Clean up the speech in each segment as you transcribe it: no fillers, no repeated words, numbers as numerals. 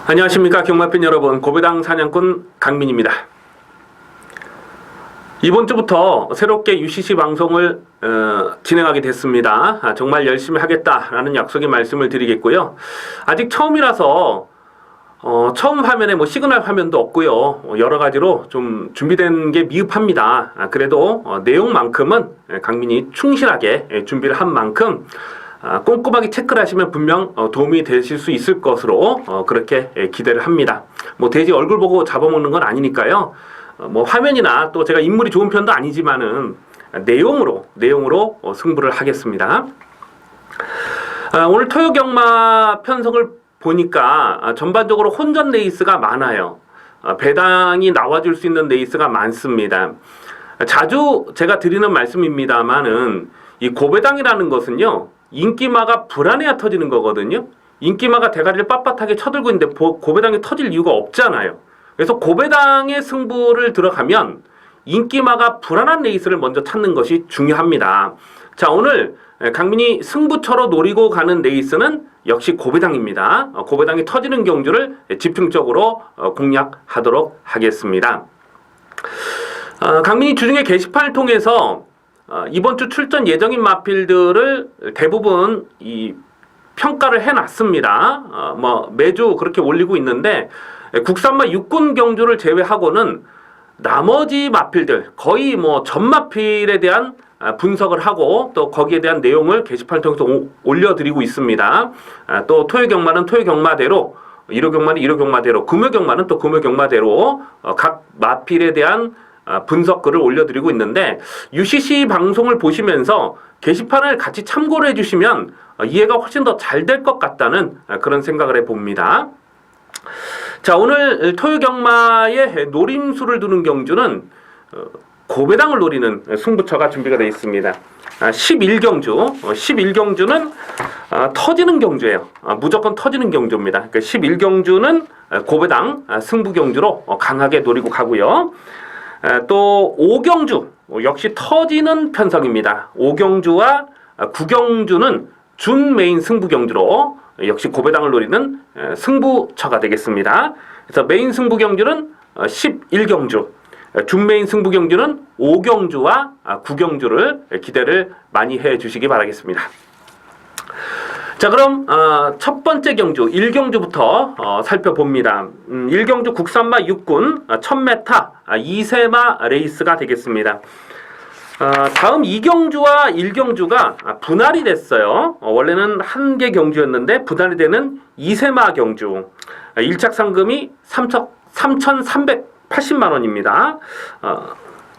안녕하십니까 경마팬 여러분, 고배당 사냥꾼 강민입니다. 이번 주부터 새롭게 UCC 방송을 진행하게 됐습니다. 정말 열심히 하겠다라는 약속의 말씀을 드리겠고요. 아직 처음이라서 처음 화면에 시그널 화면도 없고요. 여러 가지로 좀 준비된 게 미흡합니다. 그래도 내용만큼은 강민이 충실하게 준비를 한 만큼 꼼꼼하게 체크를 하시면 분명 도움이 되실 수 있을 것으로 그렇게 기대를 합니다. 돼지 얼굴 보고 잡아먹는 건 아니니까요. 화면이나 또 제가 인물이 좋은 편도 아니지만은 내용으로 승부를 하겠습니다. 오늘 토요 경마 편성을 보니까 전반적으로 혼전 레이스가 많아요. 배당이 나와줄 수 있는 레이스가 많습니다. 자주 제가 드리는 말씀입니다만은 이 고배당이라는 것은요, 인기마가 불안해야 터지는 거거든요. 인기마가 대가리를 빳빳하게 쳐들고 있는데 고배당이 터질 이유가 없잖아요. 그래서 고배당의 승부를 들어가면 인기마가 불안한 레이스를 먼저 찾는 것이 중요합니다. 자, 오늘 강민이 승부처로 노리고 가는 레이스는 역시 고배당입니다. 고배당이 터지는 경주를 집중적으로 공략하도록 하겠습니다. 강민이 주중에 게시판을 통해서 이번 주 출전 예정인 마필들을 대부분 평가를 해놨습니다. 매주 그렇게 올리고 있는데 국산마 육군 경주를 제외하고는 나머지 마필들 거의 전 마필에 대한 분석을 하고 또 거기에 대한 내용을 게시판을 통해서 올려드리고 있습니다. 또 토요 경마는 토요 경마대로, 일요 경마는 일요 경마대로, 금요 경마는 또 금요 경마대로 각 마필에 대한 분석글을 올려드리고 있는데, UCC 방송을 보시면서 게시판을 같이 참고를 해주시면 이해가 훨씬 더 잘 될 것 같다는 그런 생각을 해봅니다. 자, 오늘 토요경마의 노림수를 두는 경주는 고배당을 노리는 승부처가 준비가 되어 있습니다. 11경주는 터지는 경주예요. 무조건 터지는 경주입니다. 그러니까 11경주는 고배당 승부 경주로 강하게 노리고 가고요. 또 5경주 역시 터지는 편성입니다. 5경주와 9경주는 준 메인 승부 경주로 역시 고배당을 노리는 승부처가 되겠습니다. 그래서 메인 승부 경주는 11경주, 준 메인 승부 경주는 5경주와 9경주를 기대를 많이 해 주시기 바라겠습니다. 자, 그럼 첫 번째 경주 1경주부터 살펴봅니다. 1경주 국산마 육군 1000m 2세마 레이스가 되겠습니다. 다음 2경주와 1경주가 분할이 됐어요. 원래는 한 개 경주였는데 분할이 되는 2세마 경주. 1착 상금이 3,380만 원입니다.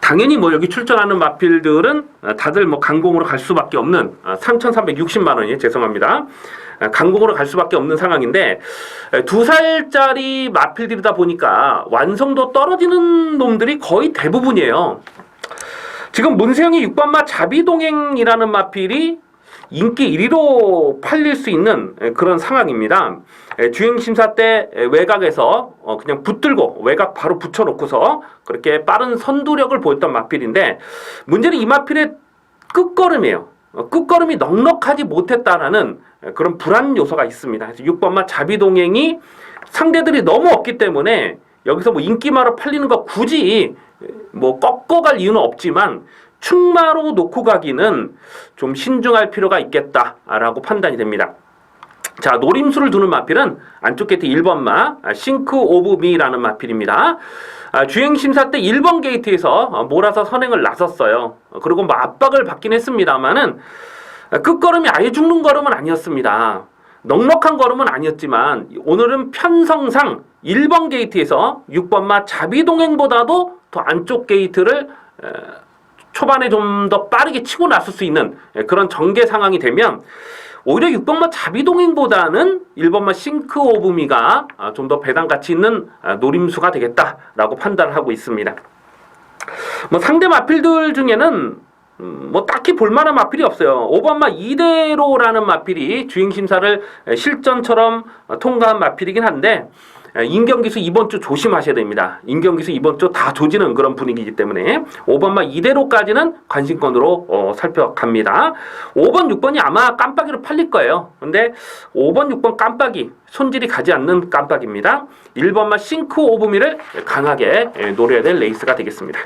당연히 여기 출전하는 마필들은 다들 강공으로 갈 수밖에 없는 3,360만 원이에요. 죄송합니다. 강공으로 갈 수밖에 없는 상황인데, 2살짜리 마필들이다 보니까 완성도 떨어지는 놈들이 거의 대부분이에요. 지금 문세영이 6번마 자비동행이라는 마필이 인기 1위로 팔릴 수 있는 그런 상황입니다. 주행심사 때 외곽에서 그냥 붙들고 외곽 바로 붙여놓고서 그렇게 빠른 선두력을 보였던 마필인데, 문제는 이 마필의 끝걸음이에요. 끝걸음이 넉넉하지 못했다라는 그런 불안 요소가 있습니다. 그래서 6번마 자비동행이 상대들이 너무 없기 때문에 여기서 인기마로 팔리는 거 굳이 꺾어갈 이유는 없지만 충마로 놓고 가기는 좀 신중할 필요가 있겠다라고 판단이 됩니다. 자, 노림수를 두는 마필은 안쪽 게이트 1번마 싱크 오브 미라는 마필입니다. 주행심사 때 1번 게이트에서 몰아서 선행을 나섰어요. 그리고 압박을 받긴 했습니다만은 끝걸음이 아예 죽는 걸음은 아니었습니다. 넉넉한 걸음은 아니었지만 오늘은 편성상 1번 게이트에서 6번마 자비동행보다도 더 안쪽 게이트를 초반에 좀 더 빠르게 치고 나설 수 있는 그런 전개 상황이 되면 오히려 6번마 자비동행보다는 1번마 싱크 오브 미가 좀 더 배당 가치 있는 노림수가 되겠다라고 판단을 하고 있습니다. 상대 마필들 중에는 딱히 볼만한 마필이 없어요. 5번마 이대로라는 마필이 주행심사를 실전처럼 통과한 마필이긴 한데, 인경기수 이번 주 조심하셔야 됩니다. 인경기수 이번 주 다 조지는 그런 분위기이기 때문에 5번마 이대로까지는 관심권으로 살펴갑니다. 5번, 6번이 아마 깜빡이로 팔릴 거예요. 근데 5번, 6번 깜빡이, 손질이 가지 않는 깜빡입니다. 1번마 싱크 오브미를 강하게 노려야 될 레이스가 되겠습니다.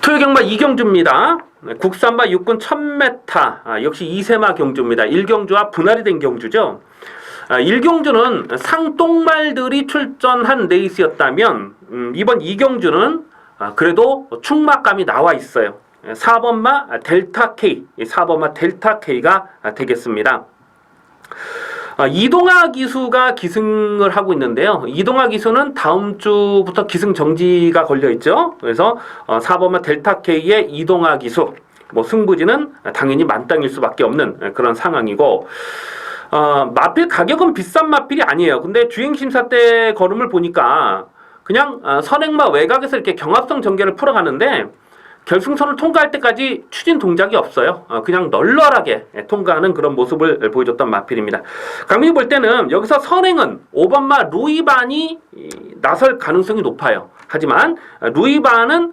토요경마 이경주입니다. 국산마 6군 1000m, 역시 2세마 경주입니다. 1경주와 분할이 된 경주죠. 1경주는 상똥말들이 출전한 레이스였다면 이번 2경주는 그래도 충막감이 나와 있어요. 4번마 델타 K, 4번마 델타 K가 되겠습니다. 이동하 기수가 기승을 하고 있는데요. 이동하 기수는 다음 주부터 기승 정지가 걸려 있죠. 그래서 4번마 델타 K의 이동하 기수, 뭐 승부지는 당연히 만땅일 수밖에 없는 그런 상황이고, 마필 가격은 비싼 마필이 아니에요. 근데 주행심사 때 걸음을 보니까 그냥 선행마 외곽에서 이렇게 경합성 전개를 풀어가는데 결승선을 통과할 때까지 추진 동작이 없어요. 그냥 널널하게 통과하는 그런 모습을 보여줬던 마필입니다. 강민이 볼 때는 여기서 선행은 5번마 루이반이 나설 가능성이 높아요. 하지만 루이반은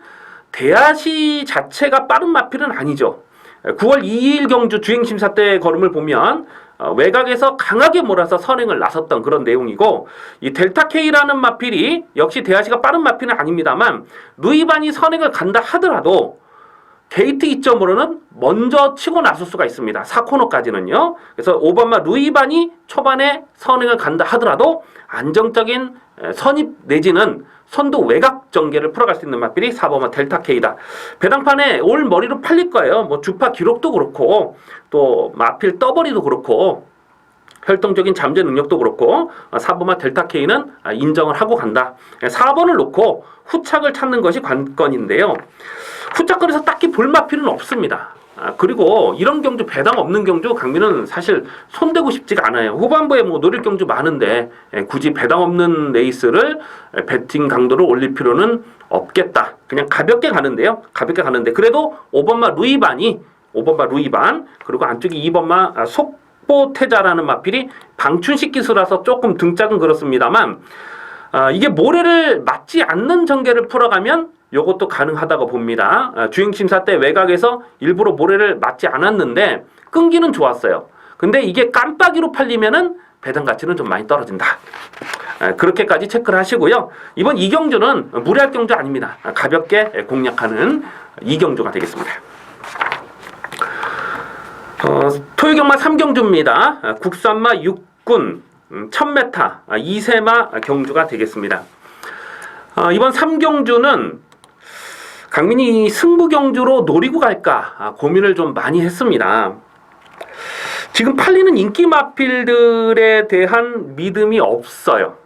대하시 자체가 빠른 마필은 아니죠. 9월 2일 경주 주행심사 때 걸음을 보면 외곽에서 강하게 몰아서 선행을 나섰던 그런 내용이고, 이 델타 K라는 마필이 역시 대하시가 빠른 마필은 아닙니다만 루이반이 선행을 간다 하더라도 게이트 이점으로는 먼저 치고 나설 수가 있습니다. 4코너까지는요. 그래서 5번마 루이반이 초반에 선행을 간다 하더라도 안정적인 선입 내지는 선두 외곽 전개를 풀어갈 수 있는 마필이 4번마 델타 K다. 배당판에 올 머리로 팔릴 거예요. 뭐 주파 기록도 그렇고 또 마필 떠버리도 그렇고 활동적인 잠재 능력도 그렇고 4번마 델타 K는 인정을 하고 간다. 4번을 놓고 후착을 찾는 것이 관건인데요. 후착거리에서 딱히 볼 마필은 없습니다. 그리고 이런 경주, 배당 없는 경주 강민은 사실 손대고 싶지가 않아요. 후반부에 뭐 노릴 경주 많은데 굳이 배당 없는 레이스를 배팅 강도를 올릴 필요는 없겠다. 그냥 가볍게 가는데요. 가볍게 가는데 그래도 5번마 루이반 그리고 안쪽에 2번마 속보태자라는 마필이 방춘식 기수라서 조금 등짝은 그렇습니다만 이게 모래를 맞지 않는 전개를 풀어가면 요것도 가능하다고 봅니다. 주행심사 때 외곽에서 일부러 모래를 맞지 않았는데 끈기는 좋았어요. 근데 이게 깜빡이로 팔리면은 배당 가치는 좀 많이 떨어진다. 그렇게까지 체크를 하시고요. 이번 이경주는 무리할 경주 아닙니다. 가볍게 공략하는 이경주가 되겠습니다. 토요경마 3경주입니다. 국산마 6군 1000m 2세마 경주가 되겠습니다. 이번 3경주는 강민이 승부 경주로 노리고 갈까 고민을 좀 많이 했습니다. 지금 팔리는 인기 마필들에 대한 믿음이 없어요.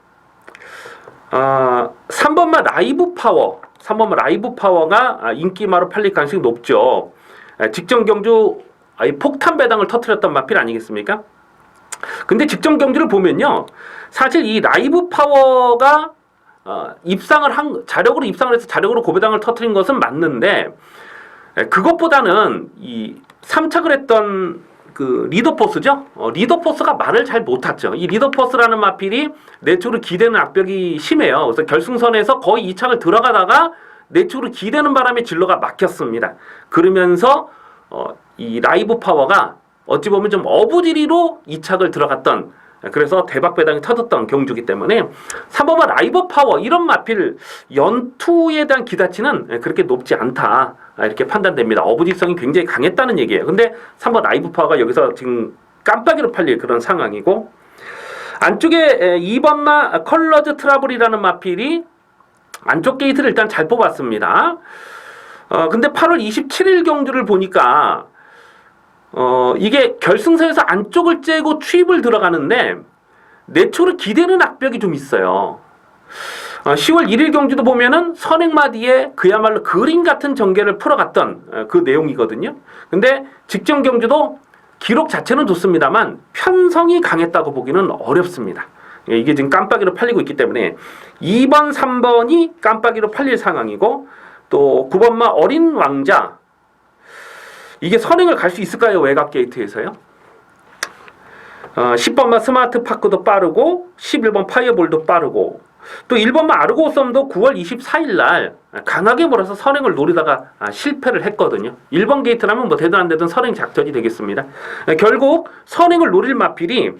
3번마 라이브 파워가 인기마로 팔릴 가능성이 높죠. 직전 경주 폭탄 배당을 터뜨렸던 마필 아니겠습니까? 근데 직전 경주를 보면요, 사실 이 라이브 파워가 자력으로 입상을 해서 자력으로 고배당을 터뜨린 것은 맞는데, 그것보다는 이 3착을 했던 그 리더포스죠. 리더포스가 말을 잘 못탔죠. 이 리더포스라는 마필이 내쪽으로 기대는 악벽이 심해요. 그래서 결승선에서 거의 2착을 들어가다가 내쪽으로 기대는 바람에 진로가 막혔습니다. 그러면서 이 라이브 파워가 어찌 보면 좀 어부지리로 2착을 들어갔던, 그래서 대박 배당이 터졌던 경주기 때문에 3번마 라이브 파워 이런 마필 연투에 대한 기대치는 그렇게 높지 않다, 이렇게 판단됩니다. 어부지성이 굉장히 강했다는 얘기예요. 근데 3번 라이브 파워가 여기서 지금 깜빡이로 팔릴 그런 상황이고, 안쪽에 2번마 컬러즈 트러블이라는 마필이 안쪽 게이트를 일단 잘 뽑았습니다. 근데 8월 27일 경주를 보니까 이게 결승선에서 안쪽을 째고 추입을 들어가는데 내초를 기대는 악벽이 좀 있어요. 10월 1일 경주도 보면은 선행마 뒤에 그야말로 그림 같은 전개를 풀어갔던 그 내용이거든요. 근데 직전 경주도 기록 자체는 좋습니다만 편성이 강했다고 보기는 어렵습니다. 이게 지금 깜빡이로 팔리고 있기 때문에 2번, 3번이 깜빡이로 팔릴 상황이고, 또 9번마 어린 왕자, 이게 선행을 갈 수 있을까요? 외곽 게이트에서요? 10번마 스마트파크도 빠르고 11번 파이어볼도 빠르고 또 1번마 아르고썸도 9월 24일 날 강하게 몰아서 선행을 노리다가 실패를 했거든요. 1번 게이트라면 뭐 되든 안 되든 선행 작전이 되겠습니다. 결국 선행을 노릴 마필이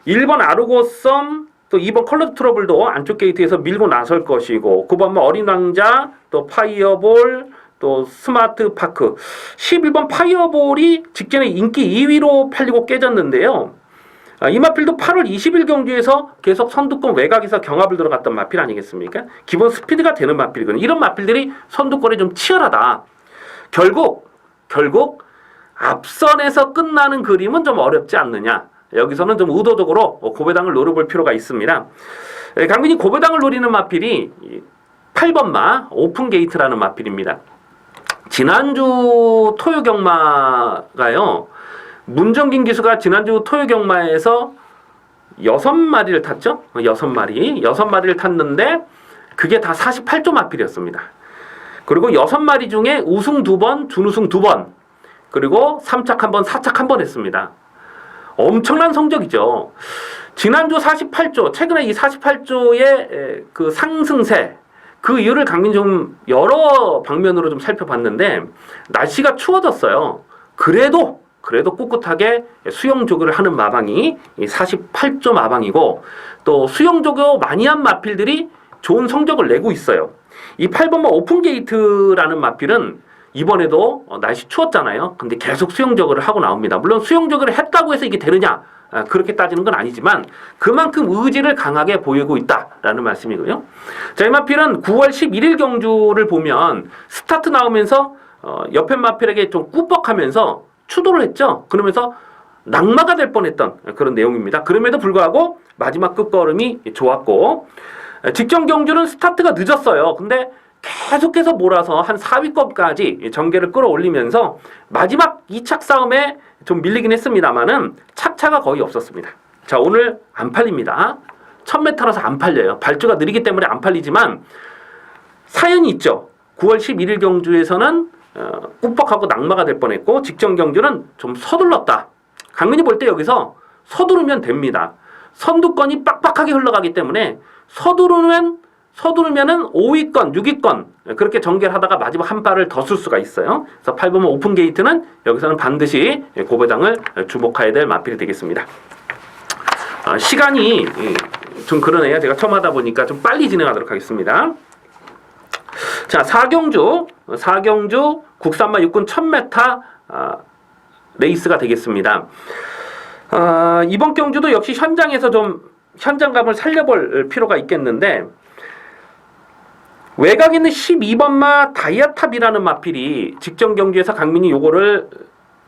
1번 아르고썸 또 2번 컬러 트러블도 안쪽 게이트에서 밀고 나설 것이고 9번마 어린 왕자 또 파이어볼 또 스마트파크 11번 파이어볼이 직전에 인기 2위로 팔리고 깨졌는데요. 이 마필도 8월 20일 경주에서 계속 선두권 외곽에서 경합을 들어갔던 마필 아니겠습니까? 기본 스피드가 되는 마필이거든요. 이런 마필들이 선두권에 좀 치열하다. 결국 앞선에서 끝나는 그림은 좀 어렵지 않느냐. 여기서는 좀 의도적으로 고배당을 노려볼 필요가 있습니다. 강민이 고배당을 노리는 마필이 8번마 오픈게이트라는 마필입니다. 지난주 토요 경마가요. 문정긴 기수가 지난주 토요 경마에서 6마리를 탔죠. 6마리를 탔는데 그게 다 48조 마필이었습니다. 그리고 6마리 중에 우승 2번, 준우승 2번, 그리고 3착 1번, 4착 1번 했습니다. 엄청난 성적이죠. 지난주 48조, 최근에 이 48조의 그 상승세, 그 이유를 강민 좀 여러 방면으로 좀 살펴봤는데 날씨가 추워졌어요. 그래도 꿋꿋하게 수영 조교를 하는 마방이 48조 마방이고 또 수영 조교 많이 한 마필들이 좋은 성적을 내고 있어요. 이 8번마 오픈게이트라는 마필은 이번에도 날씨 추웠잖아요. 근데 계속 수영 조교를 하고 나옵니다. 물론 수영 조교를 했다고 해서 이게 되느냐 그렇게 따지는 건 아니지만 그만큼 의지를 강하게 보이고 있다라는 말씀이고요. 자, 이 마필은 9월 11일 경주를 보면 스타트 나오면서 옆에 마필에게 좀 꾸벅하면서 추돌을 했죠. 그러면서 낙마가 될 뻔했던 그런 내용입니다. 그럼에도 불구하고 마지막 끝걸음이 좋았고 직전 경주는 스타트가 늦었어요. 근데 계속해서 몰아서 한 4위권까지 전개를 끌어올리면서 마지막 2착 싸움에 좀 밀리긴 했습니다만은 착차가 거의 없었습니다. 자, 오늘 안 팔립니다. 1000m라서 안 팔려요. 발주가 느리기 때문에 안 팔리지만 사연이 있죠. 9월 11일 경주에서는 꾸벅하고 낙마가 될 뻔했고 직전 경주는 좀 서둘렀다. 강민이 볼 때 여기서 서두르면 됩니다. 선두권이 빡빡하게 흘러가기 때문에 서두르면은 5위권, 6위권 그렇게 전개를 하다가 마지막 한 발을 더 쓸 수가 있어요. 그래서 8번마 오픈게이트는 여기서는 반드시 고배당을 주목해야 될 마필이 되겠습니다. 시간이 좀 그러네요. 제가 처음 하다 보니까 좀 빨리 진행하도록 하겠습니다. 자, 4경주 국산마 육군 1000m 레이스가 되겠습니다. 이번 경주도 역시 현장에서 좀 현장감을 살려볼 필요가 있겠는데 외곽에 있는 12번마 다이아탑이라는 마필이 직전 경주에서 강민이 요거를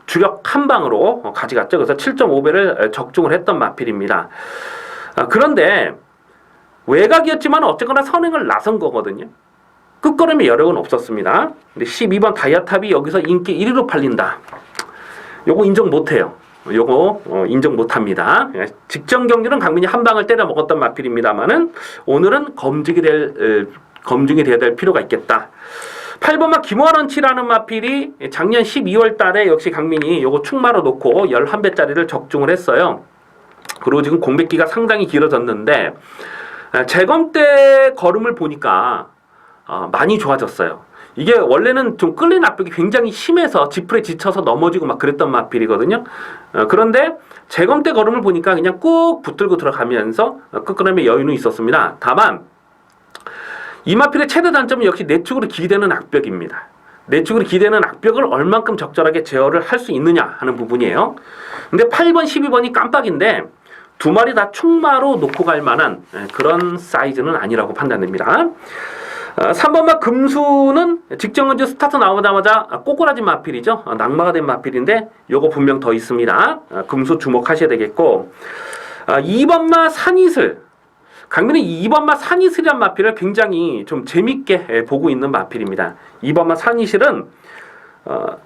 주력 한 방으로 가져갔죠. 그래서 7.5배를 적중을 했던 마필입니다. 그런데 외곽이었지만 어쨌거나 선행을 나선 거거든요. 끝걸음의 여력은 없었습니다. 근데 12번 다이아탑이 여기서 인기 1위로 팔린다. 요거 인정 못해요. 요거 인정 못합니다. 직전 경기는 강민이 한 방을 때려 먹었던 마필입니다만은 오늘은 검증이 돼야 될 필요가 있겠다. 8번마 김원원치라는 마필이 작년 12월 달에 역시 강민이 요거 축마로 놓고 11배짜리를 적중을 했어요. 그리고 지금 공백기가 상당히 길어졌는데 재검 때 걸음을 보니까 많이 좋아졌어요. 이게 원래는 좀 끌린 압력이 굉장히 심해서 지풀에 지쳐서 넘어지고 막 그랬던 마필이거든요. 그런데 재검 때 걸음을 보니까 그냥 꾹 붙들고 들어가면서 끝걸음에 여유는 있었습니다. 다만 이 마필의 최대 단점은 역시 내축으로 기대는 악벽입니다. 내축으로 기대는 악벽을 얼만큼 적절하게 제어를 할 수 있느냐 하는 부분이에요. 근데 8번, 12번이 깜빡인데 두 마리 다 축마로 놓고 갈 만한 그런 사이즈는 아니라고 판단됩니다. 3번마 금수는 직전 경주 스타트 나오자마자 꼬꾸라진 마필이죠. 낙마가 된 마필인데 요거 분명 더 있습니다. 금수 주목하셔야 되겠고 2번마 산이슬 강민은 2번마 산이슬이란 마필을 굉장히 좀 재밌게 보고 있는 마필입니다. 2번마 산이슬은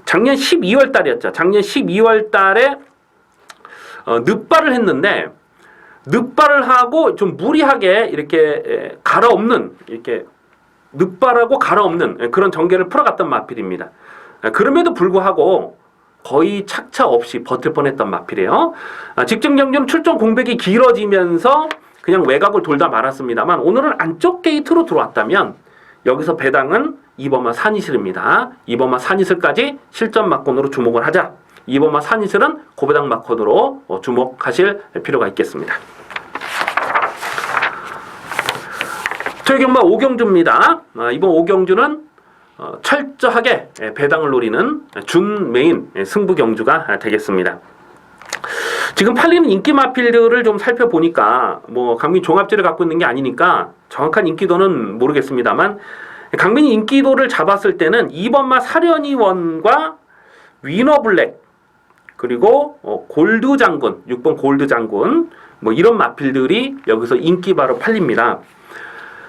작년 12월 달이었죠. 작년 12월 달에 늑발을 했는데 늑발을 하고 좀 무리하게 이렇게 갈아엎는 이렇게 늑발하고 갈아엎는 그런 전개를 풀어갔던 마필입니다. 그럼에도 불구하고 거의 착차 없이 버틸 뻔했던 마필이에요. 직전 경주는 출전 공백이 길어지면서 그냥 외곽을 돌다 말았습니다만 오늘은 안쪽 게이트로 들어왔다면 여기서 배당은 2번마 산이슬입니다. 2번마 산이슬까지 실전 막건으로 주목을 하자. 2번마 산이슬은 고배당 막건으로 주목하실 필요가 있겠습니다. 토요경마 오경주입니다. 이번 오경주는 철저하게 배당을 노리는 준 메인 승부 경주가 되겠습니다. 지금 팔리는 인기 마필들을 좀 살펴보니까 뭐 강민 종합제를 갖고 있는 게 아니니까 정확한 인기도는 모르겠습니다만 강민이 인기도를 잡았을 때는 2번마 사련이원과 위너블랙 그리고 골드 장군 6번 골드 장군 뭐 이런 마필들이 여기서 인기바로 팔립니다.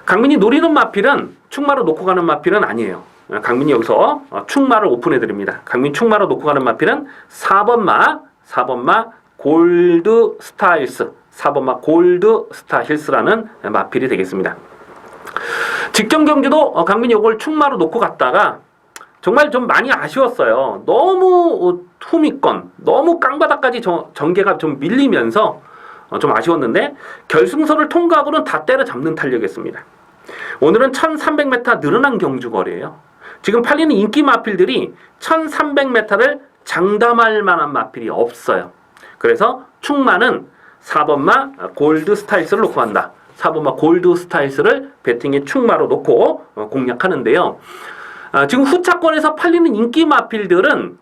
강민이 노리는 마필은 축마로 놓고 가는 마필은 아니에요. 강민이 여기서 축마를 오픈해 드립니다. 강민 축마로 놓고 가는 마필은 4번마 골드 스타힐스 4번마 골드 스타힐스라는 마필이 되겠습니다. 직전 경주도 강민이 이걸 축마로 놓고 갔다가 정말 좀 많이 아쉬웠어요. 너무 후미권 너무 깡바닥까지 전개가 좀 밀리면서 좀 아쉬웠는데 결승선을 통과하고는 다 때려잡는 탄력이었습니다. 오늘은 1300m 늘어난 경주 거리예요. 지금 팔리는 인기 마필들이 1300m를 장담할 만한 마필이 없어요. 그래서 축마는 4번마 골드 스타일스를 놓고 한다. 4번마 골드 스타일스를 배팅의 축마로 놓고 공략하는데요. 지금 후차권에서 팔리는 인기 마필들은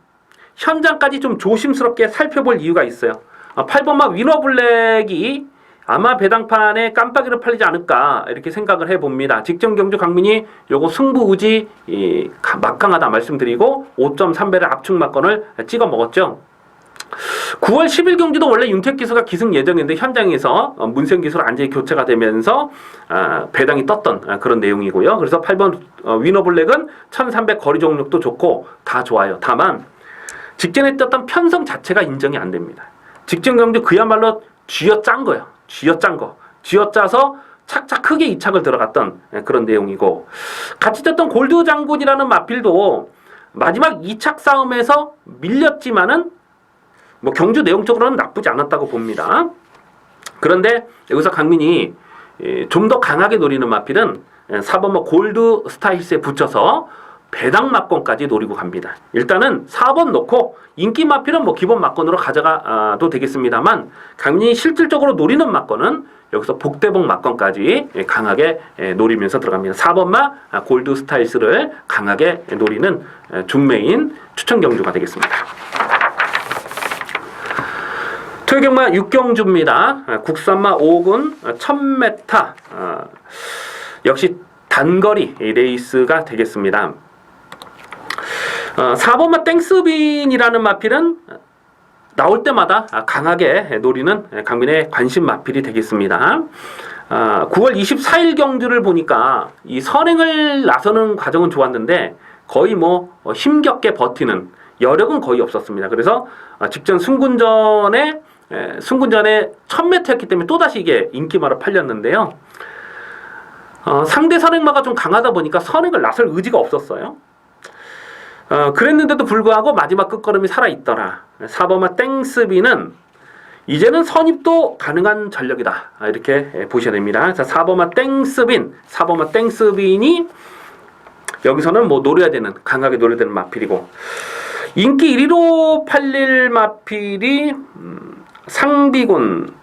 현장까지 좀 조심스럽게 살펴볼 이유가 있어요. 8번마 위너블랙이 아마 배당판에 깜빡이를 팔리지 않을까 이렇게 생각을 해봅니다. 직전 경주 강민이 요거 승부 의지 막강하다 말씀드리고 5.3배를 압축 막건을 찍어 먹었죠. 9월 10일 경주도 원래 윤택 기수가 기승 예정인데 현장에서 문세영 기수로 완전히 교체가 되면서 배당이 떴던 그런 내용이고요. 그래서 8번 위너블랙은 1300 거리 정력도 좋고 다 좋아요. 다만 직전에 떴던 편성 자체가 인정이 안 됩니다. 직전 경주 그야말로 쥐어짠 거예요. 쥐어짜서 착착 크게 이착을 들어갔던 그런 내용이고 같이 떴던 골드 장군이라는 마필도 마지막 2착 싸움에서 밀렸지만은 뭐 경주 내용적으로는 나쁘지 않았다고 봅니다. 그런데 여기서 강민이 좀 더 강하게 노리는 마필은 4번마 골드 스타일스에 붙여서 배당 막건까지 노리고 갑니다. 일단은 4번 놓고 인기 마필은 뭐 기본 막건으로 가져가도 되겠습니다만 강민이 실질적으로 노리는 막건은 여기서 복대복 막건까지 강하게 노리면서 들어갑니다. 4번마 골드 스타일스를 강하게 노리는 준메인 추천 경주가 되겠습니다. 토요경마 6경주입니다. 국산마 5군 1000m 역시 단거리 레이스가 되겠습니다. 4번마 땡스빈이라는 마필은 나올 때마다 강하게 노리는 강민의 관심 마필이 되겠습니다. 9월 24일 경주를 보니까 이 선행을 나서는 과정은 좋았는데 거의 뭐 힘겹게 버티는 여력은 거의 없었습니다. 그래서 직전 승군전에 1000m였기 때문에 또다시 이게 인기마로 팔렸는데요. 상대 선행마가 좀 강하다 보니까 선행을 나설 의지가 없었어요. 그랬는데도 불구하고 마지막 끝걸음이 살아있더라. 4번마 땡스비는 이제는 선입도 가능한 전력이다. 이렇게 보셔야 됩니다. 자, 4번마 땡스빈이 여기서는 뭐 노려야 되는, 강하게 노려야 되는 마필이고, 인기 1위로 팔릴 마필이 상비군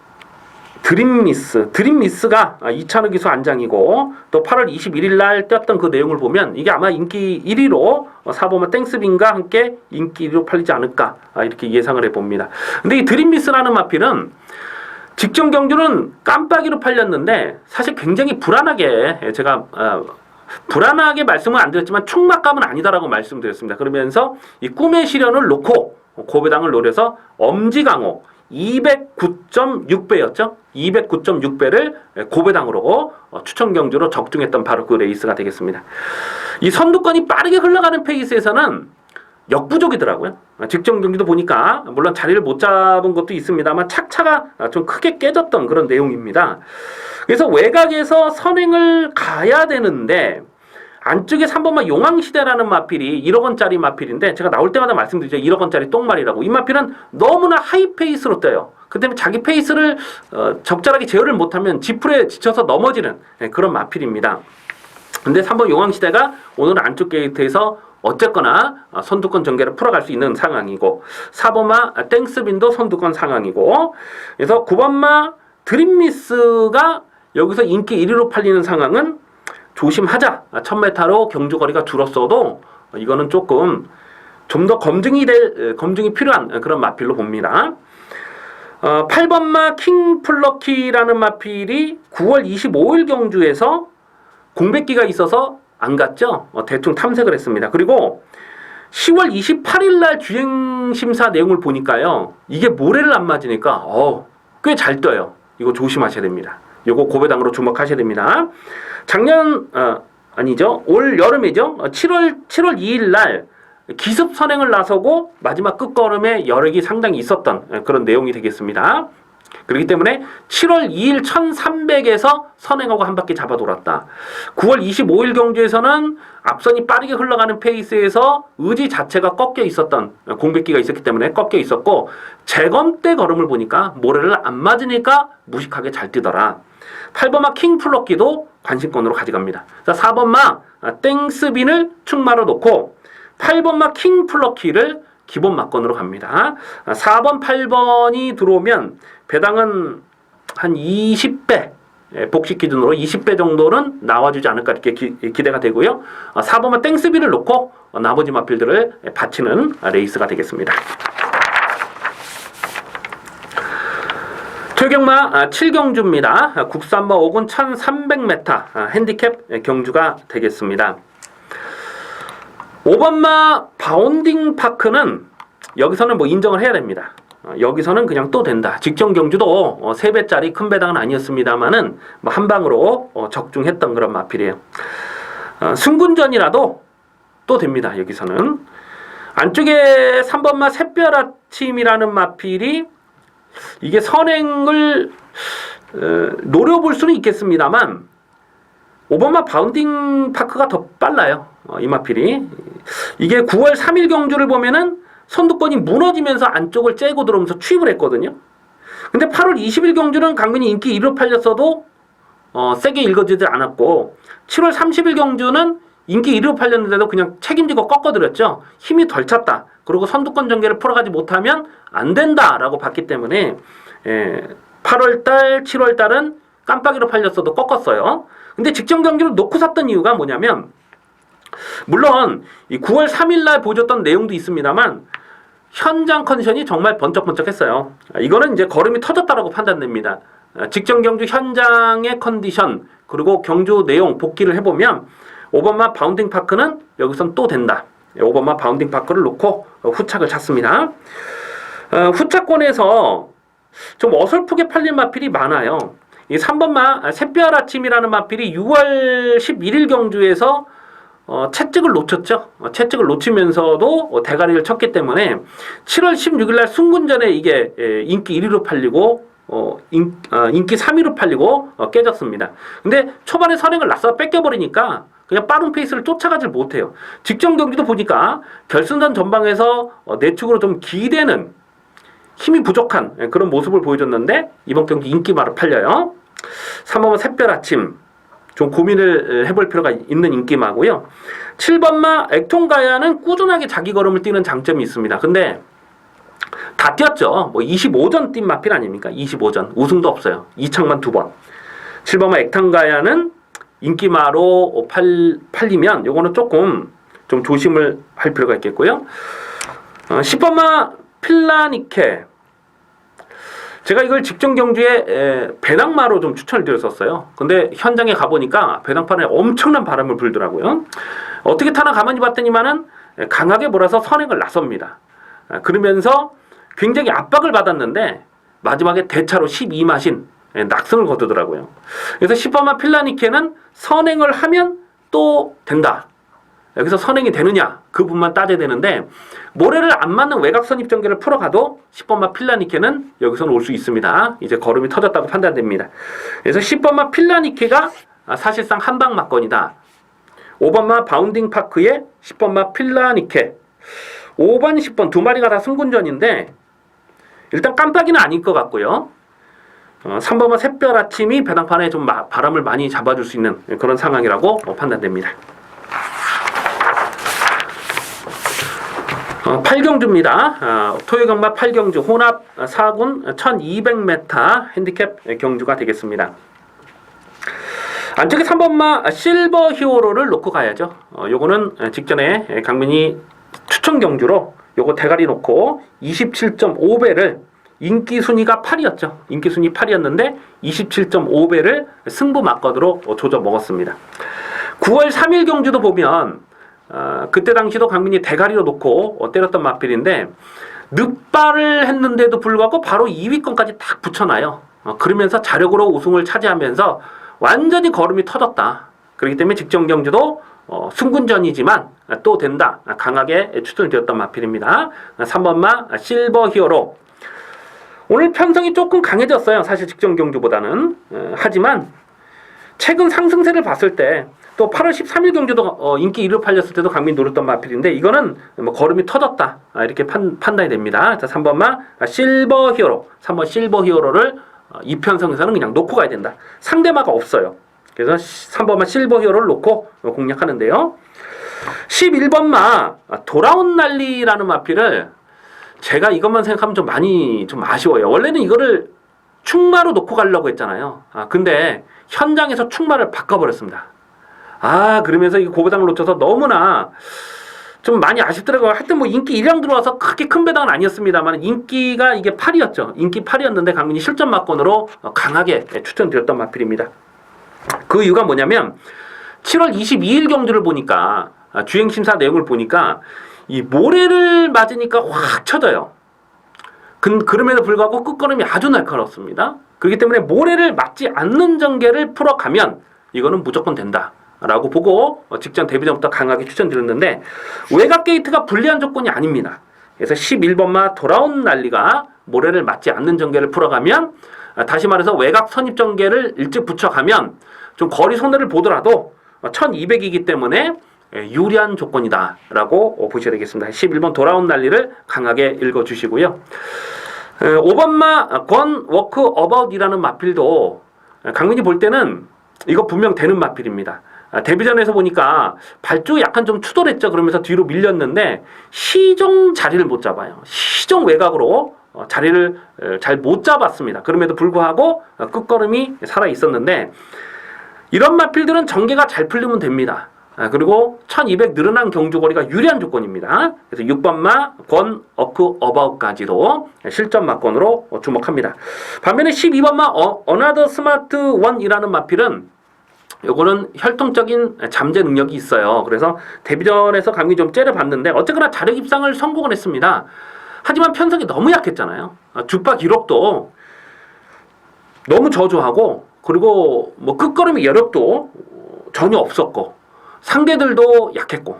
드림미스가 이찬우 기수 안장이고 또 8월 21일 날 떴던 그 내용을 보면 이게 아마 인기 1위로 4번마 땡스빈과 함께 인기 1위로 팔리지 않을까 이렇게 예상을 해봅니다. 근데 이 드림미스라는 마필은 직전 경주는 깜빡이로 팔렸는데 사실 굉장히 불안하게 제가 불안하게 말씀은 안 드렸지만 충막감은 아니다라고 말씀드렸습니다. 그러면서 이 꿈의 시련을 놓고 고배당을 노려서 엄지강호 209.6배였죠. 209.6배를 고배당으로 추천 경주로 적중했던 바로 그 레이스가 되겠습니다. 이 선두권이 빠르게 흘러가는 페이스에서는 역부족이더라고요. 직전 경기도 보니까 물론 자리를 못 잡은 것도 있습니다만 착차가 좀 크게 깨졌던 그런 내용입니다. 그래서 외곽에서 선행을 가야 되는데 안쪽에 3번마 용왕시대라는 마필이 1억 원짜리 마필인데 제가 나올 때마다 말씀드리죠. 1억 원짜리 똥말이라고. 이 마필은 너무나 하이 페이스로 떠요. 그 때문에 자기 페이스를 적절하게 제어를 못하면 지풀에 지쳐서 넘어지는 그런 마필입니다. 근데 3번 용왕시대가 오늘 안쪽 게이트에서 어쨌거나 선두권 전개를 풀어갈 수 있는 상황이고 4번마 땡스빈도 선두권 상황이고 그래서 9번마 드림미스가 여기서 인기 1위로 팔리는 상황은 조심하자. 1000m로 경주거리가 줄었어도 이거는 조금 좀 더 검증이 필요한 그런 마필로 봅니다. 8번마 킹플러키라는 마필이 9월 25일 경주에서 공백기가 있어서 안 갔죠. 대충 탐색을 했습니다. 그리고 10월 28일 날 주행심사 내용을 보니까요. 이게 모래를 안 맞으니까 꽤 잘 떠요. 이거 조심하셔야 됩니다. 요거 고배당으로 주목하셔야 됩니다. 올 여름이죠. 7월 2일 날 기습 선행을 나서고 마지막 끝걸음에 여력이 상당히 있었던 그런 내용이 되겠습니다. 그렇기 때문에 7월 2일 1300에서 선행하고 한 바퀴 잡아 돌았다. 9월 25일 경주에서는 앞선이 빠르게 흘러가는 페이스에서 의지 자체가 꺾여 있었던 공백기가 있었기 때문에 꺾여 있었고 재검 때 걸음을 보니까 모래를 안 맞으니까 무식하게 잘 뛰더라. 8번마 킹플러키도 관심권으로 가져갑니다. 4번마 땡스빈을 축마로 놓고 8번마 킹플러키를 기본 막건으로 갑니다. 4번, 8번이 들어오면 배당은 한 20배, 복식 기준으로 20배 정도는 나와주지 않을까 이렇게 기대가 되고요. 4번만 땡스비를 놓고 나머지 마필들을 바치는 레이스가 되겠습니다. 최경마 7경주입니다. 국산마 5군 1300m 핸디캡 경주가 되겠습니다. 5번마 바운딩 파크는 여기서는 인정을 해야 됩니다. 여기서는 그냥 또 된다. 직전 경주도 3배짜리 큰 배당은 아니었습니다만은 한 방으로 적중했던 그런 마필이에요. 승군전이라도 또 됩니다. 여기서는 안쪽에 3번마 샛별아침이라는 마필이 이게 선행을 노려볼 수는 있겠습니다만 5번마 바운딩 파크가 더 빨라요. 이 마필이. 이게 9월 3일 경주를 보면은 선두권이 무너지면서 안쪽을 째고 들어오면서 추입을 했거든요. 근데 8월 20일 경주는 강민이 인기 1로 팔렸어도 세게 읽어지지 않았고 7월 30일 경주는 인기 1로 팔렸는데도 그냥 책임지고 꺾어들였죠. 힘이 덜 찼다. 그리고 선두권 전개를 풀어가지 못하면 안 된다라고 봤기 때문에 8월달, 7월달은 깜빡이로 팔렸어도 꺾었어요. 근데 직전 경기를 놓고 샀던 이유가 뭐냐면 물론 이 9월 3일 날 보여줬던 내용도 있습니다만 현장 컨디션이 정말 번쩍번쩍했어요. 이거는 이제 걸음이 터졌다라고 판단됩니다. 직전 경주 현장의 컨디션 그리고 경주 내용 복기를 해보면 5번마 바운딩 파크는 여기선 또 된다. 5번마 바운딩 파크를 놓고 후착을 찾습니다. 후착권에서 좀 어설프게 팔린 마필이 많아요. 이 3번마 샛별아침이라는 마필이 6월 11일 경주에서 채찍을 놓쳤죠. 채찍을 놓치면서도 대가리를 쳤기 때문에 7월 16일 날 승군전에 이게 인기 1위로 팔리고 인기 3위로 팔리고 깨졌습니다. 근데 초반에 선행을 낯서 뺏겨버리니까 그냥 빠른 페이스를 쫓아가질 못해요. 직전 경기도 보니까 결승전 전방에서 내축으로 좀 기대는 힘이 부족한 그런 모습을 보여줬는데 이번 경기 인기마로 팔려요. 3번마 샛별아침 좀 고민을 해볼 필요가 있는 인기마고요. 7번마 액통가야는 꾸준하게 자기 걸음을 뛰는 장점이 있습니다. 근데 다 뛰었죠. 25전 뛴 마필 아닙니까? 25전. 우승도 없어요. 2창만 2번. 7번마 액탕가야는 인기마로 팔리면 요거는 조금 좀 조심을 할 필요가 있겠고요. 10번마 필라니케. 제가 이걸 직전 경주에 배당마로 좀 추천을 드렸었어요. 근데 현장에 가보니까 배당판에 엄청난 바람을 불더라고요. 어떻게 타나 가만히 봤더니만은 강하게 몰아서 선행을 나섭니다. 그러면서 굉장히 압박을 받았는데 마지막에 대차로 12마신 낙승을 거두더라고요. 그래서 10번마 필라니케는 선행을 하면 또 된다. 여기서 선행이 되느냐 그 부분만 따져야 되는데 모래를 안 맞는 외곽선 입전개를 풀어가도 10번마 필라니케는 여기서는 올 수 있습니다. 이제 걸음이 터졌다고 판단됩니다. 그래서 10번마 필라니케가 사실상 한방 막건이다. 5번마 바운딩 파크에 10번마 필라니케. 5번, 10번 두 마리가 다 승군전인데 일단 깜빡이는 아닐 것 같고요. 3번마 샛별 아침이 배당판에 좀 바람을 많이 잡아줄 수 있는 그런 상황이라고 판단됩니다. 8경주입니다. 토요경마 8경주 혼합 4군 1200m 핸디캡 경주가 되겠습니다. 안쪽에 3번마 실버 히어로를 놓고 가야죠. 요거는 직전에 강민이 추천 경주로 요거 대가리 놓고 27.5배를 인기 순위가 8이었죠. 인기 순위 8이었는데 27.5배를 승부 막건으로 조져 먹었습니다. 9월 3일 경주도 보면 그때 당시도 강민이 대가리로 놓고 때렸던 마필인데 늑발을 했는데도 불구하고 바로 2위권까지 딱 붙여놔요. 그러면서 자력으로 우승을 차지하면서 완전히 걸음이 터졌다. 그렇기 때문에 직전 경주도 승군전이지만 또 된다. 강하게 추천을 드렸던 마필입니다. 3번마 실버 히어로. 오늘 편성이 조금 강해졌어요. 사실 직전 경주보다는. 하지만 최근 상승세를 봤을 때 또 8월 13일 경주도 인기 1위 팔렸을 때도 강민 노렸던 마필인데 이거는 뭐 걸음이 터졌다. 이렇게 판단이 됩니다. 자, 3번마 실버 히어로. 3번 실버 히어로를 이 편성에서는 그냥 놓고 가야 된다. 상대마가 없어요. 그래서 3번마 실버 히어로를 놓고 공략하는데요. 11번마 돌아온 난리라는 마필을 제가 이것만 생각하면 좀 아쉬워요. 원래는 이거를 충마로 놓고 가려고 했잖아요. 근데 현장에서 충마를 바꿔버렸습니다. 그러면서 이 고배당을 놓쳐서 너무나 좀 많이 아쉽더라고요. 하여튼 뭐 인기 1량 들어와서 크게 큰 배당은 아니었습니다만 인기가 이게 8이었죠. 인기 8이었는데 강민이 실전 막건으로 강하게 추천드렸던 마필입니다. 그 이유가 뭐냐면 7월 22일 경주를 보니까 주행심사 내용을 보니까 이 모래를 맞으니까 확 쳐져요. 그럼에도 불구하고 끝걸음이 아주 날카롭습니다. 그렇기 때문에 모래를 맞지 않는 전개를 풀어가면 이거는 무조건 된다. 라고 보고 직전 데뷔 전부터 강하게 추천드렸는데 외곽 게이트가 불리한 조건이 아닙니다. 그래서 11번마 돌아온 난리가 모래를 맞지 않는 전개를 풀어가면 다시 말해서 외곽 선입 전개를 일찍 붙여가면 좀 거리 손해를 보더라도 1200이기 때문에 유리한 조건이다 라고 보셔야 되겠습니다. 11번 돌아온 난리를 강하게 읽어주시고요. 5번마 건 워크 어바웃이라는 마필도 강민이 볼 때는 이거 분명 되는 마필입니다. 데뷔전에서 보니까 발쪽이 약간 좀 추돌했죠. 그러면서 뒤로 밀렸는데 시종 자리를 못 잡아요. 시종 외곽으로 자리를 잘 못 잡았습니다. 그럼에도 불구하고 끝걸음이 살아 있었는데 이런 마필들은 전개가 잘 풀리면 됩니다. 그리고 1200 늘어난 경주거리가 유리한 조건입니다. 그래서 6번마 권 어크 어바웃까지도 실전 막건으로 주목합니다. 반면에 12번마 어나더 스마트 원이라는 마필은 요거는 혈통적인 잠재 능력이 있어요. 그래서 데뷔전에서 강민이 좀 째려봤는데 어쨌거나 자력 입상을 성공을 했습니다. 하지만 편성이 너무 약했잖아요. 주파 기록도 너무 저조하고 그리고 뭐 끝걸음의 여력도 전혀 없었고 상대들도 약했고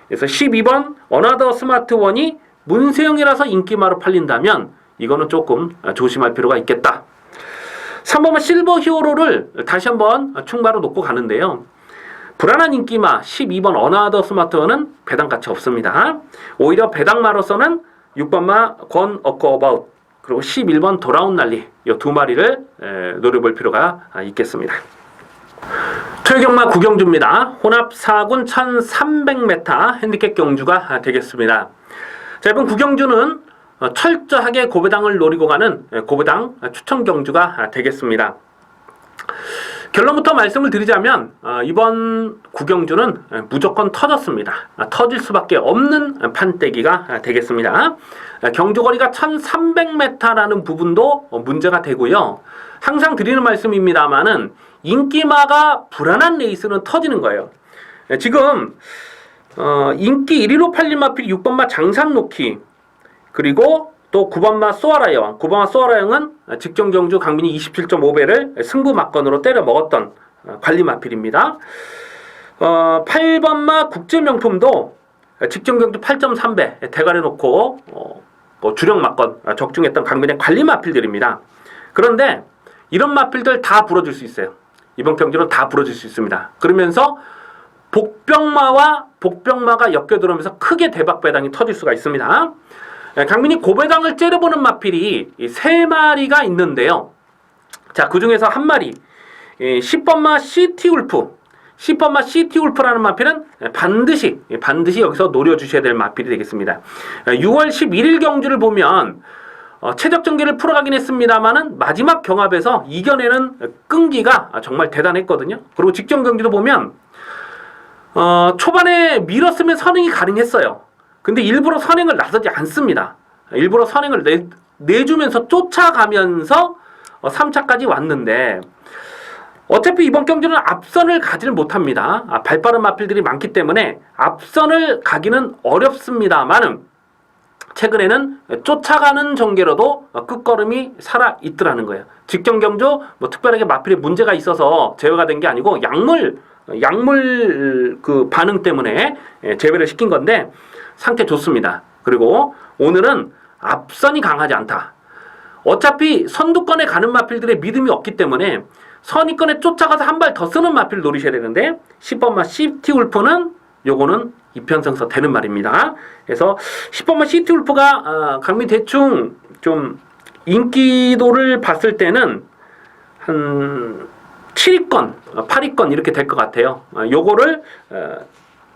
그래서 12번 어나더 스마트 원이 문세영이라서 인기마로 팔린다면 이거는 조금 조심할 필요가 있겠다. 3번은 실버 히어로를 다시 한번 충마로 놓고 가는데요. 불안한 인기마 12번 어나더 스마트원은 배당 가치 없습니다. 오히려 배당마로서는 6번마 권 어크 어바웃 그리고 11번 돌아온 난리 이 두 마리를 노려볼 필요가 있겠습니다. 토요경마 9경주입니다. 혼합 4군 1300m 핸디캡 경주가 되겠습니다. 자, 이번 9경주는 철저하게 고배당을 노리고 가는 고배당 추천 경주가 되겠습니다. 결론부터 말씀을 드리자면 이번 9경주는 무조건 터졌습니다. 터질 수밖에 없는 판때기가 되겠습니다. 경주거리가 1300m라는 부분도 문제가 되고요. 항상 드리는 말씀입니다만은 인기마가 불안한 레이스는 터지는 거예요. 지금 인기 1위로 팔린 마필이 6번마 장산노키 그리고 또 9번마 소아라 여왕 9번마 소아라 여왕은 직전 경주 강민이 27.5배를 승부 막건으로 때려 먹었던 관리 마필입니다. 8번마 국제명품도 직전 경주 8.3배 대가리 놓고 주력 막건 적중했던 강민의 관리 마필들입니다. 그런데 이런 마필들 다 불어줄 수 있어요. 이번 경주는 다 불어줄 수 있습니다. 그러면서 복병마가 엮여 들어오면서 크게 대박 배당이 터질 수가 있습니다. 강민이 고배당을 째려보는 마필이 3마리가 있는데요. 자, 그 중에서 한 마리 10번마 시티울프. 10번마 시티울프라는 마필은 반드시 여기서 노려주셔야 될 마필이 되겠습니다. 6월 11일 경주를 보면 최적 전개를 풀어가긴 했습니다만은 마지막 경합에서 이겨내는 끈기가 정말 대단했거든요. 그리고 직전 경기도 보면 초반에 밀었으면 선행이 가능했어요. 근데 일부러 선행을 나서지 않습니다. 일부러 선행을 내주면서 쫓아가면서 3차까지 왔는데 어차피 이번 경주는 앞선을 가지를 못합니다. 발빠른 마필들이 많기 때문에 앞선을 가기는 어렵습니다만은 최근에는 쫓아가는 전개로도 끝걸음이 살아있더라는 거예요. 직전 경주 특별하게 마필에 문제가 있어서 제외가 된 게 아니고 약물 그 반응 때문에 제외를 시킨 건데 상태 좋습니다. 그리고 오늘은 앞선이 강하지 않다. 어차피 선두권에 가는 마필들의 믿음이 없기 때문에 선위권에 쫓아가서 한 발 더 쓰는 마필을 노리셔야 되는데 10번마 시티울프는 요거는 이편성서 되는 말입니다. 그래서 10번마 시티울프가 강민 대충 좀 인기도를 봤을 때는 한 7위권, 8위권 이렇게 될 것 같아요. 요거를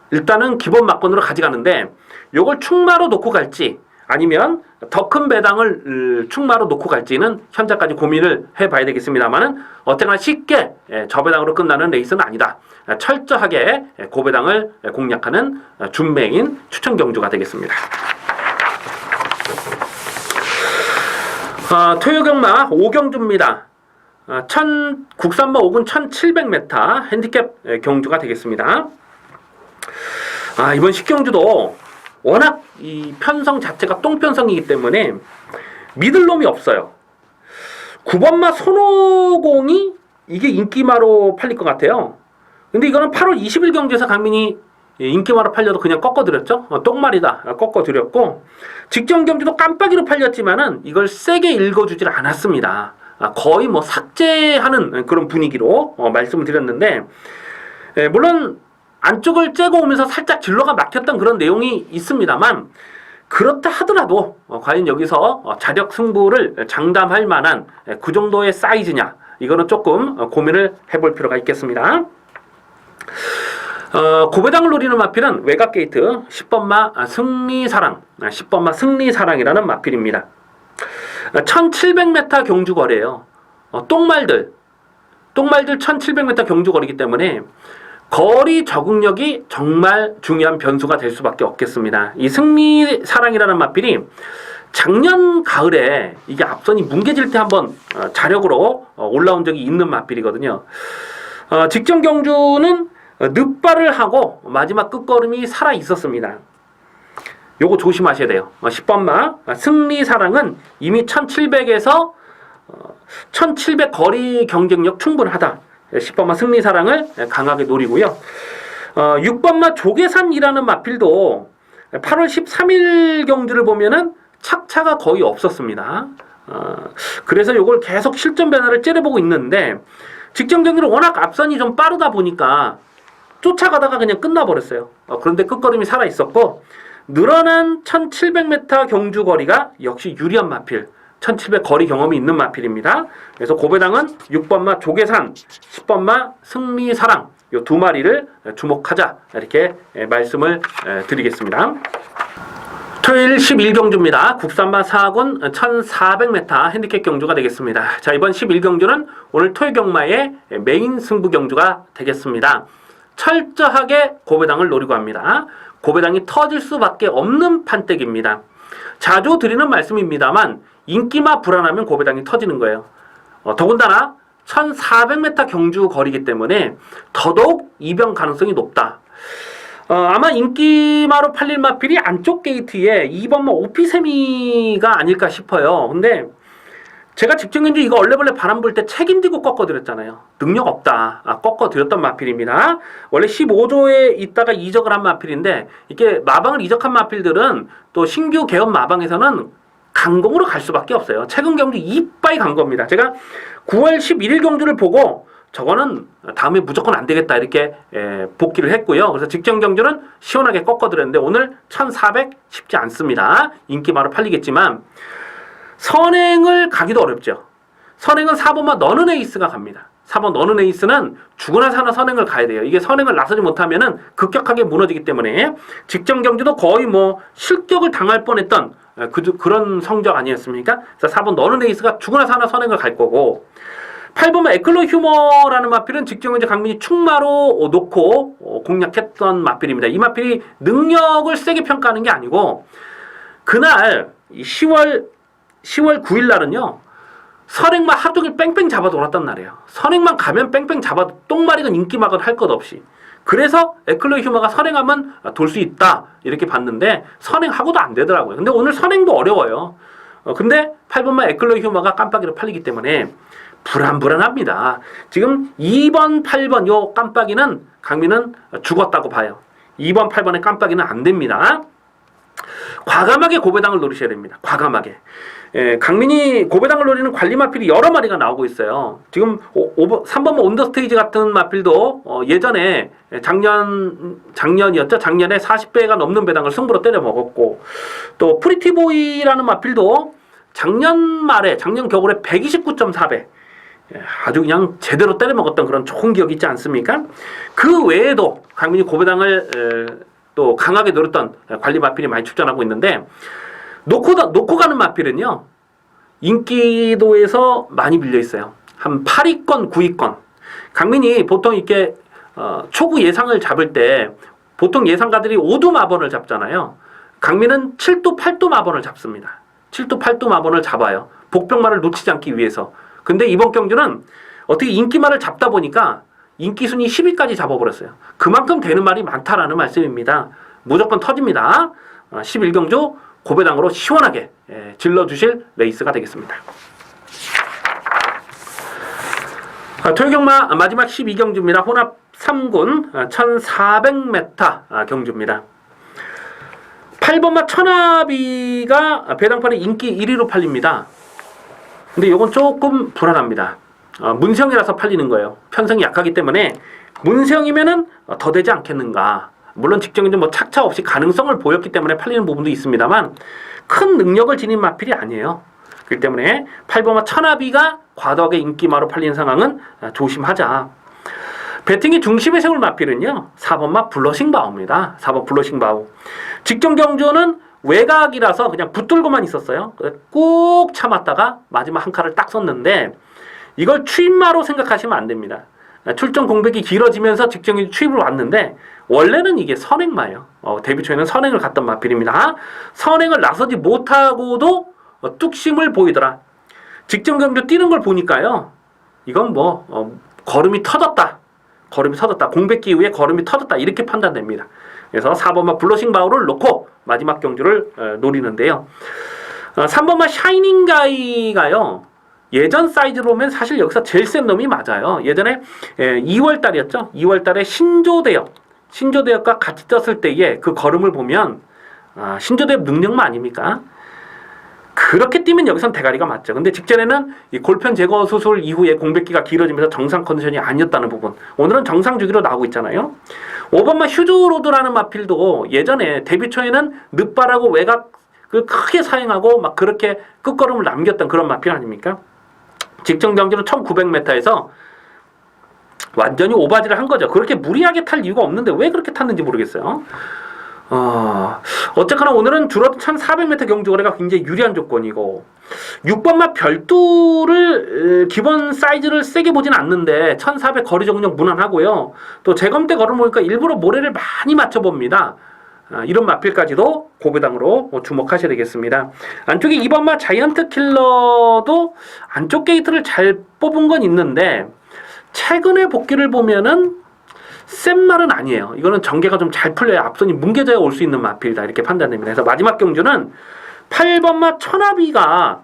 일단은 기본 막권으로 가져가는데 요걸 충마로 놓고 갈지 아니면 더 큰 배당을 충마로 놓고 갈지는 현재까지 고민을 해봐야 되겠습니다만은 어쨌거나 쉽게 저배당으로 끝나는 레이스는 아니다. 철저하게 고배당을 공략하는 준매인 추천 경주가 되겠습니다. 토요경마 5경주입니다. 국산마 5군 1700m 핸디캡 경주가 되겠습니다. 이번 10경주도 워낙 이 편성 자체가 똥편성이기 때문에 믿을 놈이 없어요. 9번마 손오공이 이게 인기마로 팔릴 것 같아요. 근데 이거는 8월 20일 경주에서 강민이 인기마로 팔려도 그냥 꺾어드렸죠. 똥말이다. 꺾어드렸고 직전 경주도 깜빡이로 팔렸지만은 이걸 세게 읽어주질 않았습니다. 거의 삭제하는 그런 분위기로 말씀을 드렸는데 물론 안쪽을 째고 오면서 살짝 진로가 막혔던 그런 내용이 있습니다만 그렇다 하더라도 과연 여기서 자력 승부를 장담할 만한 그 정도의 사이즈냐 이거는 조금 고민을 해볼 필요가 있겠습니다. 고배당을 노리는 마필은 외곽 게이트 10번마 승리사랑 10번마 승리사랑이라는 마필입니다. 1700m 경주거리예요. 똥말들 1700m 경주거리이기 때문에 거리 적응력이 정말 중요한 변수가 될 수밖에 없겠습니다. 이 승리사랑이라는 마필이 작년 가을에 이게 앞선이 뭉개질 때 한번 자력으로 올라온 적이 있는 마필이거든요. 직전 경주는 늑발을 하고 마지막 끝걸음이 살아 있었습니다. 요거 조심하셔야 돼요. 10번마 승리사랑은 이미 1700에서 1700 거리 경쟁력 충분하다. 10번마 승리사랑을 강하게 노리고요. 6번마 조계산이라는 마필도 8월 13일 경주를 보면은 착차가 거의 없었습니다. 그래서 요걸 계속 실전 변화를 째려보고 있는데 직전 경기는 워낙 앞선이 좀 빠르다 보니까 쫓아가다가 그냥 끝나버렸어요. 그런데 끝걸음이 살아있었고 늘어난 1700m 경주 거리가 역시 유리한 마필 1700 거리 경험이 있는 마필입니다. 그래서 고배당은 6번마 조계산, 10번마 승리사랑 이 두 마리를 주목하자 이렇게 말씀을 드리겠습니다. 토요일 11경주입니다. 국산마 4군 1400m 핸디캡 경주가 되겠습니다. 자, 이번 11경주는 오늘 토요경마의 메인 승부 경주가 되겠습니다. 철저하게 고배당을 노리고 합니다. 고배당이 터질 수밖에 없는 판때기입니다. 자주 드리는 말씀입니다만 인기마 불안하면 고배당이 터지는 거예요. 더군다나 1400m 경주 거리이기 때문에 더더욱 이변 가능성이 높다. 아마 인기마로 팔릴 마필이 안쪽 게이트에 2번마 오피세미가 아닐까 싶어요. 근데 제가 직전경주 이거 얼레벌레 바람 불 때 책임지고 꺾어드렸잖아요. 능력 없다. 꺾어드렸던 마필입니다. 원래 15조에 있다가 이적을 한 마필인데 이게 마방을 이적한 마필들은 또 신규 개업 마방에서는 강공으로 갈 수밖에 없어요. 최근 경주 이빠이 간 겁니다. 제가 9월 11일 경주를 보고 저거는 다음에 무조건 안 되겠다 이렇게 복귀를 했고요. 그래서 직전 경주는 시원하게 꺾어드렸는데 오늘 1400 쉽지 않습니다. 인기마로 팔리겠지만 선행을 가기도 어렵죠. 선행은 4번마 너는 에이스가 갑니다. 4번 너는 에이스는 죽으나 사나 선행을 가야 돼요. 이게 선행을 나서지 못하면은 급격하게 무너지기 때문에 직전 경주도 거의 뭐 실격을 당할 뻔했던 그런 성적 아니었습니까? 그래서 4번 너는 에이스가 죽으나 사나 선행을 갈 거고 8번마 에클로 휴머라는 마필은 직전 경주 강민이 충마로 놓고 공략했던 마필입니다. 이 마필이 능력을 세게 평가하는 게 아니고 그날 10월 9일 날은요. 선행만 하루 종일 뺑뺑 잡아 놀았단 말이에요. 선행만 가면 뺑뺑 잡아 똥마리건 인기마건 할 것 없이. 그래서 에클로 휴머가 선행하면 돌 수 있다 이렇게 봤는데 선행하고도 안 되더라고요. 근데 오늘 선행도 어려워요. 근데 8번만 에클로 휴머가 깜빡이로 팔리기 때문에 불안합니다. 지금 2번, 8번 요 깜빡이는 강민은 죽었다고 봐요. 2번, 8번의 깜빡이는 안 됩니다. 과감하게 고배당을 노리셔야 됩니다. 과감하게. 강민이 고배당을 노리는 관리 마필이 여러 마리가 나오고 있어요. 지금 3번마 온더스테이지 같은 마필도 예전에 작년이었죠. 작년에 40배가 넘는 배당을 승부로 때려 먹었고 또 프리티보이라는 마필도 작년 겨울에 129.4배 아주 그냥 제대로 때려 먹었던 그런 좋은 기억이 있지 않습니까? 그 외에도 강민이 고배당을 또 강하게 노렸던 관리 마필이 많이 출전하고 있는데 놓고 가는 마필은요 인기도에서 많이 밀려 있어요. 한 8위권, 9위권. 강민이 보통 이렇게 초구 예상을 잡을 때 보통 예상가들이 5두 마번을 잡잖아요. 강민은 7두, 8두 마번을 잡습니다. 7두, 8두 마번을 잡아요. 복병말을 놓치지 않기 위해서. 근데 이번 경주는 어떻게 인기말을 잡다 보니까 인기순위 10위까지 잡아버렸어요. 그만큼 되는 말이 많다라는 말씀입니다. 무조건 터집니다. 11경주 고배당으로 시원하게 질러주실 레이스가 되겠습니다. 토요경마 마지막 12경주입니다. 혼합 3군 1400m 경주입니다. 8번마 천하비가 배당판에 인기 1위로 팔립니다. 근데 이건 조금 불안합니다. 문세형이라서 팔리는 거예요. 편성이 약하기 때문에 문세형이면은 더 되지 않겠는가. 물론 직전에 뭐 착차 없이 가능성을 보였기 때문에 팔리는 부분도 있습니다만 큰 능력을 지닌 마필이 아니에요. 그렇기 때문에 8번마 천하비가 과도하게 인기마로 팔리는 상황은 조심하자. 배팅이 중심에 세울 마필은요 4번마 블러싱바우입니다. 4번 블러싱바우. 직전 경주는 외곽이라서 그냥 붙들고만 있었어요. 꾹 참았다가 마지막 한 칼을 딱 썼는데 이걸 추임마로 생각하시면 안 됩니다. 출전 공백이 길어지면서 직전에 추입을 왔는데 원래는 이게 선행마예요. 데뷔 초에는 선행을 갔던 마필입니다. 선행을 나서지 못하고도 뚝심을 보이더라. 직전 경주 뛰는 걸 보니까요. 이건 뭐 걸음이 터졌다. 공백기 이후에 걸음이 터졌다. 이렇게 판단됩니다. 그래서 4번마 블러싱 바우를 놓고 마지막 경주를 노리는데요. 3번마 샤이닝 가이가요. 예전 사이즈로 보면 사실 여기서 제일 센 놈이 맞아요. 예전에 2월달이었죠. 2월달에 신조대역과 같이 떴을 때의 그 걸음을 보면 신조대역 능력만 아닙니까? 그렇게 뛰면 여기선 대가리가 맞죠. 근데 직전에는 이 골편 제거 수술 이후에 공백기가 길어지면서 정상 컨디션이 아니었다는 부분. 오늘은 정상 주기로 나오고 있잖아요. 5번마 휴즈로드라는 마필도 예전에 데뷔 초에는 늦바라고 외곽 크게 사용하고 막 그렇게 끝걸음을 남겼던 그런 마필 아닙니까? 직전 경기는 1900m에서 완전히 오바지를 한 거죠. 그렇게 무리하게 탈 이유가 없는데 왜 그렇게 탔는지 모르겠어요. 어쨌거나 오늘은 줄어든 1400m 경주거래가 굉장히 유리한 조건이고 6번마 별도를 기본 사이즈를 세게 보진 않는데 1400 거리 적응력 무난하고요. 또 재검대 걸음 보니까 일부러 모래를 많이 맞춰봅니다. 이런 마필까지도 고배당으로 주목하셔야 되겠습니다. 안쪽에 2번마 자이언트 킬러도 안쪽 게이트를 잘 뽑은 건 있는데 최근에 복귀를 보면은 센 말은 아니에요. 이거는 전개가 좀 잘 풀려야 앞선이 뭉개져야 올 수 있는 마필이다 이렇게 판단됩니다. 그래서 마지막 경주는 8번마 천하비가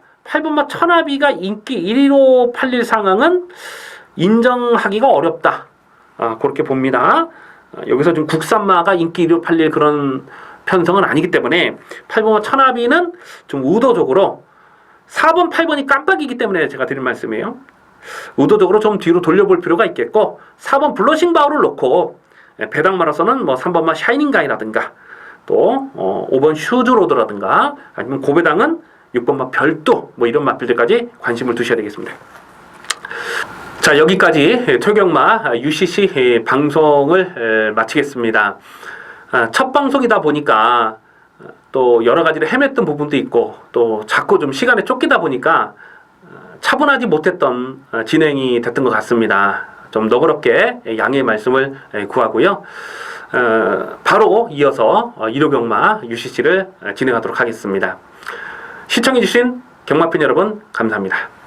인기 1위로 팔릴 상황은 인정하기가 어렵다. 그렇게 봅니다. 여기서 좀 국산마가 인기 1위로 팔릴 그런 편성은 아니기 때문에 8번마 천하비는 좀 의도적으로 4번, 8번이 깜빡이기 때문에 제가 드린 말씀이에요. 의도적으로 좀 뒤로 돌려볼 필요가 있겠고 4번 블러싱 바우를 놓고 배당 마라손은 뭐 3번만 샤이닝가이라든가 또 5번 슈즈로드라든가 아니면 고배당은 6번만 별도 뭐 이런 마필들까지 관심을 두셔야 되겠습니다. 자, 여기까지 토경마 UCC 방송을 마치겠습니다. 첫 방송이다 보니까 또 여러 가지를 헤맸던 부분도 있고 또 자꾸 좀 시간에 쫓기다 보니까 차분하지 못했던 진행이 됐던 것 같습니다. 좀 너그럽게 양해의 말씀을 구하고요. 바로 이어서 일요경마 UCC를 진행하도록 하겠습니다. 시청해주신 경마팬 여러분 감사합니다.